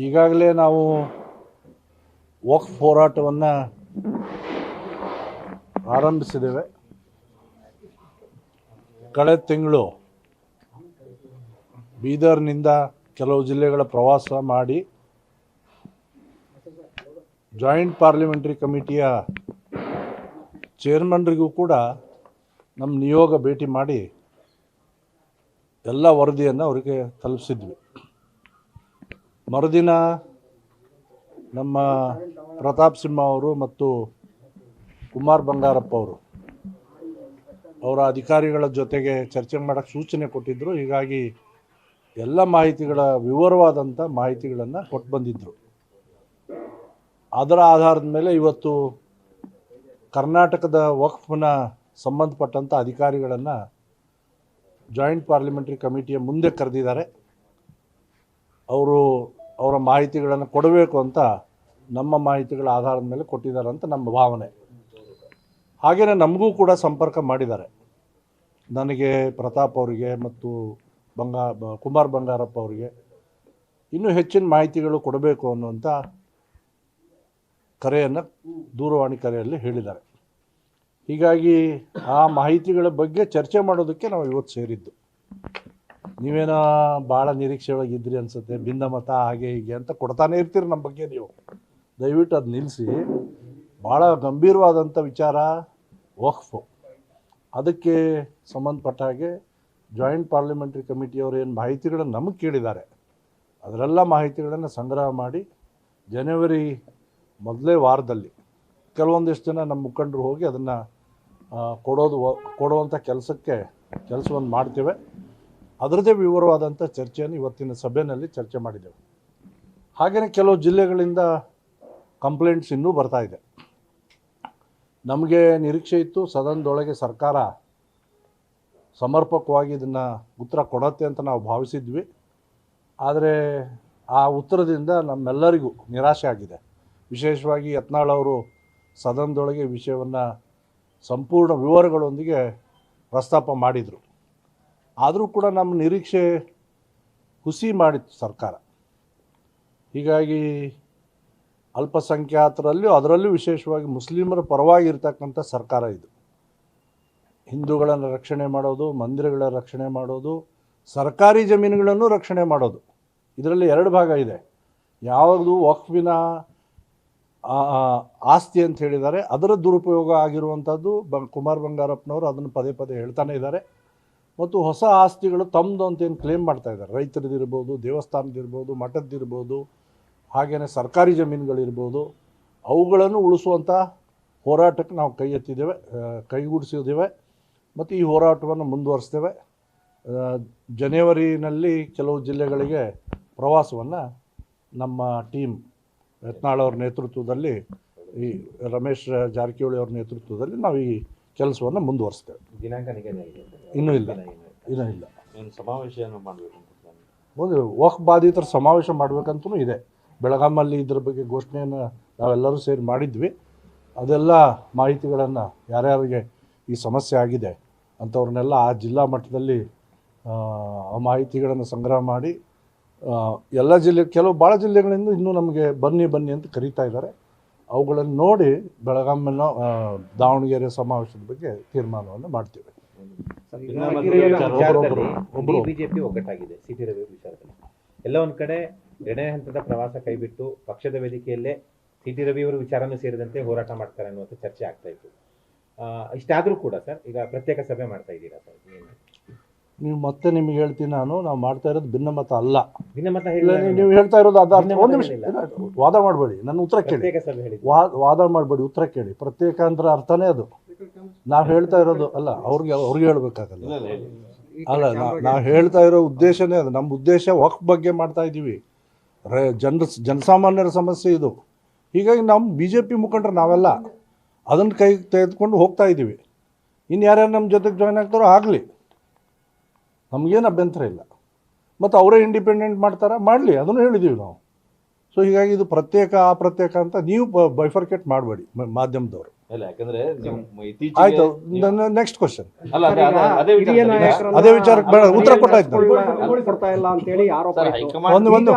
ಈಗಾಗಲೇ ನಾವು ವಕ್ಫ್ ಹೋರಾಟವನ್ನು ಆರಂಭಿಸಿದ್ದೇವೆ. ಕಳೆದ ತಿಂಗಳು ಬೀದರ್ನಿಂದ ಕೆಲವು ಜಿಲ್ಲೆಗಳ ಪ್ರವಾಸ ಮಾಡಿ ಜಾಯಿಂಟ್ ಪಾರ್ಲಿಮೆಂಟರಿ ಕಮಿಟಿಯ ಚೇರ್ಮನ್ರಿಗೂ ಕೂಡ ನಮ್ಮ ನಿಯೋಗ ಭೇಟಿ ಮಾಡಿ ಎಲ್ಲ ವರದಿಯನ್ನು ಅವರಿಗೆ ತಲುಪಿಸಿದ್ವಿ. ಮರುದಿನ ನಮ್ಮ ಪ್ರತಾಪ್ ಸಿಂಹ ಅವರು ಮತ್ತು ಕುಮಾರ್ ಬಂಗಾರಪ್ಪ ಅವರು ಅವರ ಅಧಿಕಾರಿಗಳ ಜೊತೆಗೆ ಚರ್ಚೆ ಮಾಡೋಕ್ಕೆ ಸೂಚನೆ ಕೊಟ್ಟಿದ್ದರು. ಹೀಗಾಗಿ ಎಲ್ಲ ಮಾಹಿತಿಗಳ ವಿವರವಾದಂಥ ಮಾಹಿತಿಗಳನ್ನು ಕೊಟ್ಟು ಬಂದಿದ್ದರು. ಅದರ ಆಧಾರದ ಮೇಲೆ ಇವತ್ತು ಕರ್ನಾಟಕದ ವಕ್ಫ್ನ ಸಂಬಂಧಪಟ್ಟಂಥ ಅಧಿಕಾರಿಗಳನ್ನು ಜಾಯಿಂಟ್ ಪಾರ್ಲಿಮೆಂಟರಿ ಕಮಿಟಿಯ ಮುಂದೆ ಕರೆದಿದ್ದಾರೆ. ಅವರು ಅವರ ಮಾಹಿತಿಗಳನ್ನು ಕೊಡಬೇಕು ಅಂತ ನಮ್ಮ ಮಾಹಿತಿಗಳ ಆಧಾರದ ಮೇಲೆ ಕೊಟ್ಟಿದ್ದಾರೆ ಅಂತ ನಮ್ಮ ಭಾವನೆ. ಹಾಗೆಯೇ ನಮಗೂ ಕೂಡ ಸಂಪರ್ಕ ಮಾಡಿದ್ದಾರೆ. ನನಗೆ, ಪ್ರತಾಪ್ ಅವರಿಗೆ ಮತ್ತು ಕುಮಾರ್ ಬಂಗಾರಪ್ಪ ಅವರಿಗೆ ಇನ್ನೂ ಹೆಚ್ಚಿನ ಮಾಹಿತಿಗಳು ಕೊಡಬೇಕು ಅನ್ನುವಂಥ ಕರೆಯನ್ನು ದೂರವಾಣಿ ಕರೆಯಲ್ಲಿ ಹೇಳಿದ್ದಾರೆ. ಹೀಗಾಗಿ ಆ ಮಾಹಿತಿಗಳ ಬಗ್ಗೆ ಚರ್ಚೆ ಮಾಡೋದಕ್ಕೆ ನಾವು ಇವತ್ತು ಸೇರಿದ್ದು. ನೀವೇನೋ ಭಾಳ ನಿರೀಕ್ಷೆ ಒಳಗಿದ್ರಿ ಅನಿಸುತ್ತೆ, ಭಿನ್ನಮತ ಹಾಗೆ ಹೀಗೆ ಅಂತ ಕೊಡ್ತಾನೆ ಇರ್ತೀರಿ ನಮ್ಮ ಬಗ್ಗೆ. ನೀವು ದಯವಿಟ್ಟು ಅದು ನಿಲ್ಲಿಸಿ. ಭಾಳ ಗಂಭೀರವಾದಂಥ ವಿಚಾರ ವಕ್ಫ್. ಅದಕ್ಕೆ ಸಂಬಂಧಪಟ್ಟ ಹಾಗೆ ಜಾಯಿಂಟ್ ಪಾರ್ಲಿಮೆಂಟರಿ ಕಮಿಟಿಯವರು ಏನು ಮಾಹಿತಿಗಳನ್ನು ನಮಗೆ ಕೇಳಿದ್ದಾರೆ, ಅದರೆಲ್ಲ ಮಾಹಿತಿಗಳನ್ನು ಸಂಗ್ರಹ ಮಾಡಿ ಜನವರಿ ಮೊದಲೇ ವಾರದಲ್ಲಿ ಕೆಲವೊಂದಿಷ್ಟು ಜನ ನಮ್ಮ ಮುಖಂಡರು ಹೋಗಿ ಅದನ್ನು ಕೊಡುವಂಥ ಕೆಲಸವನ್ನು ಮಾಡ್ತೇವೆ. ಅದರದ್ದೇ ವಿವರವಾದಂಥ ಚರ್ಚೆಯನ್ನು ಇವತ್ತಿನ ಸಭೆಯಲ್ಲಿ ಚರ್ಚೆ ಮಾಡಿದ್ದೇವೆ. ಹಾಗೆಯೇ ಕೆಲವು ಜಿಲ್ಲೆಗಳಿಂದ ಕಂಪ್ಲೇಂಟ್ಸ್ ಇನ್ನೂ ಬರ್ತಾ ಇದೆ. ನಮಗೆ ನಿರೀಕ್ಷೆ ಇತ್ತು ಸದನದೊಳಗೆ ಸರ್ಕಾರ ಸಮರ್ಪಕವಾಗಿ ಇದನ್ನು ಉತ್ತರ ಕೊಡುತ್ತೆ ಅಂತ ನಾವು ಭಾವಿಸಿದ್ವಿ. ಆದರೆ ಆ ಉತ್ತರದಿಂದ ನಮ್ಮೆಲ್ಲರಿಗೂ ನಿರಾಶೆ ಆಗಿದೆ. ವಿಶೇಷವಾಗಿ ಯತ್ನಾಳ್ ಅವರು ಸದನದೊಳಗೆ ವಿಷಯವನ್ನು ಸಂಪೂರ್ಣ ವಿವರಗಳೊಂದಿಗೆ ಪ್ರಸ್ತಾಪ ಮಾಡಿದರು. ಆದರೂ ಕೂಡ ನಮ್ಮ ನಿರೀಕ್ಷೆ ಹುಸಿ ಮಾಡಿತ್ತು ಸರ್ಕಾರ. ಹೀಗಾಗಿ ಅಲ್ಪಸಂಖ್ಯಾತರಲ್ಲಿಯೂ ಅದರಲ್ಲೂ ವಿಶೇಷವಾಗಿ ಮುಸ್ಲಿಮರ ಪರವಾಗಿ ಇರ್ತಕ್ಕಂಥ ಸರ್ಕಾರ ಇದು. ಹಿಂದೂಗಳನ್ನು ರಕ್ಷಣೆ ಮಾಡೋದು, ಮಂದಿರಗಳ ರಕ್ಷಣೆ ಮಾಡೋದು, ಸರ್ಕಾರಿ ಜಮೀನುಗಳನ್ನು ರಕ್ಷಣೆ ಮಾಡೋದು, ಇದರಲ್ಲಿ ಎರಡು ಭಾಗ ಇದೆ. ಯಾವುದು ವಕ್ಫಿನ ಆಸ್ತಿ ಅಂತ ಹೇಳಿದ್ದಾರೆ, ಅದರ ದುರುಪಯೋಗ ಆಗಿರುವಂಥದ್ದು ಕುಮಾರ್ ಬಂಗಾರಪ್ಪನವರು ಅದನ್ನು ಪದೇ ಪದೇ ಹೇಳ್ತಾನೆ ಇದ್ದಾರೆ. ಮತ್ತು ಹೊಸ ಆಸ್ತಿಗಳು ತಮ್ಮದು ಅಂತೇನು ಕ್ಲೇಮ್ ಮಾಡ್ತಾ ಇದ್ದಾರೆ. ರೈತರದ್ದಿರ್ಬೋದು, ದೇವಸ್ಥಾನದಿರ್ಬೋದು, ಮಠದ್ದಿರ್ಬೋದು, ಹಾಗೆಯೇ ಸರ್ಕಾರಿ ಜಮೀನುಗಳಿರ್ಬೋದು, ಅವುಗಳನ್ನು ಉಳಿಸುವಂಥ ಹೋರಾಟಕ್ಕೆ ನಾವು ಕೈಗೂಡಿಸಿದ್ದೇವೆ ಮತ್ತು ಈ ಹೋರಾಟವನ್ನು ಮುಂದುವರಿಸ್ತೇವೆ. ಜನವರಿನಲ್ಲಿ ಕೆಲವು ಜಿಲ್ಲೆಗಳಿಗೆ ಪ್ರವಾಸವನ್ನು ನಮ್ಮ ಟೀಮ್ ಯತ್ನಾಳ್ ಅವ್ರ ನೇತೃತ್ವದಲ್ಲಿ, ಈ ರಮೇಶ್ ಜಾರಕಿಹೊಳಿ ಅವ್ರ ನೇತೃತ್ವದಲ್ಲಿ ನಾವು ಈ ಕೆಲಸವನ್ನು ಮುಂದುವರಿಸ್ತೇವೆ. ದಿನಾಂಕ ನಿಗದಿ ಇನ್ನೂ ಇಲ್ಲ. ಸಮಾವೇಶವನ್ನು ಮಾಡಬೇಕು ಒಂದು ವಕ್ಫ್ ಬಾಧಿತರ ಸಮಾವೇಶ ಮಾಡಬೇಕಂತೂ ಇದೆ. ಬೆಳಗಾಮಲ್ಲಿ ಇದ್ರ ಬಗ್ಗೆ ಘೋಷಣೆಯನ್ನು ನಾವೆಲ್ಲರೂ ಸೇರಿ ಮಾಡಿದ್ವಿ. ಅದೆಲ್ಲ ಮಾಹಿತಿಗಳನ್ನು ಯಾರ್ಯಾರಿಗೆ ಈ ಸಮಸ್ಯೆ ಆಗಿದೆ ಅಂಥವ್ರನ್ನೆಲ್ಲ ಆ ಜಿಲ್ಲಾ ಮಟ್ಟದಲ್ಲಿ ಆ ಮಾಹಿತಿಗಳನ್ನು ಸಂಗ್ರಹ ಮಾಡಿ ಎಲ್ಲ ಕೆಲವು ಭಾಳ ಜಿಲ್ಲೆಗಳಿಂದ ಇನ್ನೂ ನಮಗೆ ಬನ್ನಿ ಅಂತ ಕರೀತಾ ಇದ್ದಾರೆ. ಅವುಗಳನ್ನು ನೋಡಿ ಬೆಳಗಾಮನ್ನು ದಾವಣಗೆರೆ ಸಮಾವೇಶದ ಬಗ್ಗೆ ತೀರ್ಮಾನವನ್ನು ಮಾಡ್ತೀವಿ. ಬಿಜೆಪಿ ಒಗ್ಗಟ್ಟಾಗಿದೆ ಸಿಟಿ ರವಿ ವಿಚಾರದಲ್ಲಿ. ಎಲ್ಲ ಒಂದು ಕಡೆ ಎರಡನೇ ಹಂತದ ಪ್ರವಾಸ ಕೈಬಿಟ್ಟು ಪಕ್ಷದ ವೇದಿಕೆಯಲ್ಲೇ ಸಿಟಿ ರವಿ ಅವರು ವಿಚಾರನೂ ಸೇರಿದಂತೆ ಹೋರಾಟ ಮಾಡ್ತಾರೆ ಅನ್ನುವಂಥ ಚರ್ಚೆ ಆಗ್ತಾ ಇತ್ತು. ಇಷ್ಟಾದರೂ ಕೂಡ ಸರ್ ಈಗ ಪ್ರತ್ಯೇಕ ಸಭೆ ಮಾಡ್ತಾ ಇದ್ದೀರಾ ಸರ್? ನೀವು ಮತ್ತೆ ನಿಮಗೆ ಹೇಳ್ತೀನಿ, ನಾವು ಮಾಡ್ತಾ ಇರೋದು ಭಿನ್ನಮತ ಅಲ್ಲ. ಭಿನ್ನಮತ ನೀವು ಹೇಳ್ತಾ ಇರೋದು ಒಂದು ನಿಮಿಷ ವಾದ ಮಾಡಬೇಡಿ, ನನ್ನ ಉತ್ತರ ಕೇಳಿ. ವಾದ ಮಾಡಬೇಡಿ, ಉತ್ತರ ಕೇಳಿ. ಪ್ರತ್ಯೇಕ ಅಂದ್ರೆ ಅರ್ಥನೇ ಅದು. ನಾವು ಹೇಳ್ತಾ ಇರೋದು ಅಲ್ಲ, ಅವ್ರಿಗೆ ಹೇಳ್ಬೇಕಾಗಲ್ಲ. ಅಲ್ಲ, ನಾವು ಹೇಳ್ತಾ ಇರೋ ಉದ್ದೇಶನೇ ಅದು. ನಮ್ಮ ಉದ್ದೇಶ ವಕ್ಫ್ ಬಗ್ಗೆ ಮಾಡ್ತಾ ಇದ್ದೀವಿ. ಜನಸಾಮಾನ್ಯರ ಸಮಸ್ಯೆ ಇದು. ಹೀಗಾಗಿ ನಮ್ಮ BJP ಮುಖಂಡರು ನಾವೆಲ್ಲ ಅದನ್ನು ತೆಗೆದುಕೊಂಡು ಹೋಗ್ತಾ ಇದ್ದೀವಿ. ಇನ್ನು ಯಾರ್ಯಾರು ನಮ್ಮ ಜೊತೆಗೆ ಜಾಯ್ನ್ ಆಗ್ತಾರೋ ಆಗಲಿ, ನಮಗೇನು ಅಭ್ಯಂತರ ಇಲ್ಲ. ಮತ್ತು ಅವರೇ ಇಂಡಿಪೆಂಡೆಂಟ್ ಮಾಡಲಿ, ಅದನ್ನು ಹೇಳಿದ್ದೀವಿ ನಾವು. ಸೊ ಹೀಗಾಗಿ ಇದು ಪ್ರತ್ಯೇಕ ಅಪ್ರತ್ಯೇಕ ಅಂತ ನೀವು ಬೈಫರ್ಕೇಟ್ ಮಾಡಬೇಡಿ ಮಾಧ್ಯಮದವರು. ಇಲ್ಲ, ಯಾಕಂದ್ರೆ ನೀವು ಆಯ್ತು, ಇತ್ತೀಚೆಗೆ ನೆಕ್ಸ್ಟ್ ಕ್ವಶನ್. ಅಲ್ಲ ಅದೇ ಹಿರಿಯ ವಿಚಾರ ನಾಯಕರನ್ನ ಅದೇ ವಿಚಾರಕ್ಕೆ ಉತ್ತರ ಕೊಟ್ಟಾಯ್ತು ನಾನು. ಕೊಡ್ತಾ ಇಲ್ಲ ಅಂತ ಹೇಳಿ ಆರೋಪ ಸರ್, ಇತ್ತು. ಹೈಕಮಾಂಡ್ ಒಂದು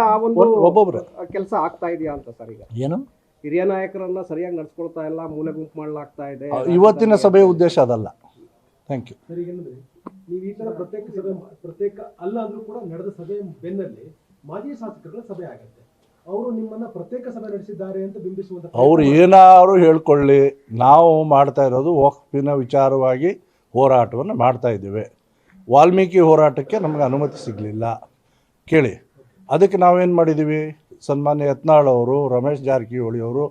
ಒಬ್ಬೊಬ್ರು ಕೆಲಸ ಆಗ್ತಾ ಇದೆಯಾ ಅಂತ ಸರ್ ಈಗ ಏನು ಹಿರಿಯ ನಾಯಕರನ್ನ ಸರಿಯಾಗಿ ನಡ್ಸ್ಕೊಳ್ತಾ ಇಲ್ಲ, ಮೂಲೆ ಗುಂಪು ಮಾಡ್ಲಾಗ್ತಾ ಇದೆ. ಇವತ್ತಿನ ಸಭೆಯ ಉದ್ದೇಶ ಅದಲ್ಲ. Thank you. ಸರ್, ಈಗ ಏನಂದ್ರೆ ನೀವು ಈ ತರ ಪ್ರತ್ಯೇಕ ಸಭೆ ಪ್ರತ್ಯೇಕ ಅಲ್ಲ ಅಂದ್ರೂ ಕೂಡ ನಡೆದ ಸಭೆ ಬೆನ್ನಲ್ಲಿ ಮಾಜಿ ಶಾಸಕರುಗಳ ಸಭೆ ಆಗುತ್ತೆ. ಅವರು ನಿಮ್ಮನ್ನ ಪ್ರತ್ಯೇಕ ಸಭೆ ನಡೆಸಿದ್ದಾರೆ ಅಂತ ಬಿಂಬಿಸುವಂತ ಅವ್ರು ಏನಾದ್ರು ಹೇಳ್ಕೊಳ್ಳಿ, ನಾವು ಮಾಡ್ತಾ ಇರೋದು ವಕ್ಫಿನ ವಿಚಾರವಾಗಿ ಹೋರಾಟವನ್ನು ಮಾಡ್ತಾ ಇದ್ದೀವಿ. ವಾಲ್ಮೀಕಿ ಹೋರಾಟಕ್ಕೆ ನಮಗೆ ಅನುಮತಿ ಸಿಗಲಿಲ್ಲ ಕೇಳಿ. ಅದಕ್ಕೆ ನಾವೇನು ಮಾಡಿದ್ದೀವಿ, ಸನ್ಮಾನ್ಯ ಯತ್ನಾಳ್ ಅವರು, ರಮೇಶ್ ಜಾರಕಿಹೊಳಿ ಅವರು,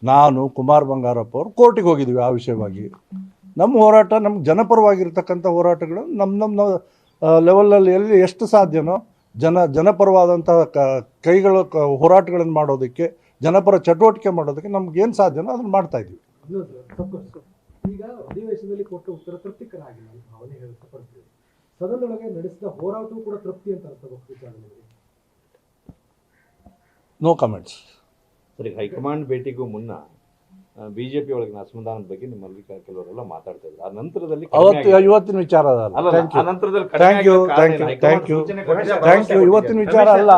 ನಾನು, ಕುಮಾರ್ ಬಂಗಾರಪ್ಪ ಅವರು ಕೋರ್ಟಿಗೆ ಹೋಗಿದ್ದೀವಿ ಆ ವಿಷಯವಾಗಿ. ನಮ್ಮ ಹೋರಾಟ ನಮ್ಗೆ ಜನಪರವಾಗಿರ್ತಕ್ಕಂಥ ಹೋರಾಟಗಳು ನಮ್ಮ ಲೆವೆಲಲ್ಲಿ ಎಲ್ಲಿ ಎಷ್ಟು ಸಾಧ್ಯನೋ ಜನಪರವಾದಂತಹ ಕೈಗಳು ಹೋರಾಟಗಳನ್ನು ಮಾಡೋದಕ್ಕೆ, ಜನಪರ ಚಟುವಟಿಕೆ ಮಾಡೋದಕ್ಕೆ ನಮ್ಗೇನು ಸಾಧ್ಯನೋ ಅದನ್ನು ಮಾಡ್ತಾ ಇದ್ದೀವಿ. ಈಗ ಅಧಿವೇಶನದಲ್ಲಿ ಕೊಟ್ಟ ಉತ್ತರ ತೃಪ್ತಿಕರಾಗಿಲ್ಲ ಅಂತ ಭಾವನೆ ವ್ಯಕ್ತಪಡಿಸಿದೆ. ಸದನದೊಳಗೆ ನಡೆಸಿದ ಹೋರಾಟವೂ ಕೂಡ ತೃಪ್ತಿ ಅಂತ ಅನ್ಕೋಬೇಕು ವಿಚಾರ ನಿಮಗೆ? No comments. ಸರಿ, ಹೈಕಮಾಂಡ್ ಭೇಟಿಗೂ ಮುನ್ನ ಬಿಜೆಪಿ ಒಳಗಿನ ಅಸಮಾಧಾನದ ಬಗ್ಗೆ ನಿಮ್ಮಲ್ಲಿ ಕೆಲವರೆಲ್ಲ ಮಾತಾಡ್ತಾ ಇದ್ರು. ಆ ನಂತರದಲ್ಲಿ ಇವತ್ತಿನ ವಿಚಾರ ಅದಲ್ಲ. ಅಲ್ಲ, ಥ್ಯಾಂಕ್ ಯು, ಆ ನಂತರದಲ್ಲಿ thank you, thank you, thank you, thank you. ಇವತ್ತಿನ ವಿಚಾರ ಅಲ್ಲ.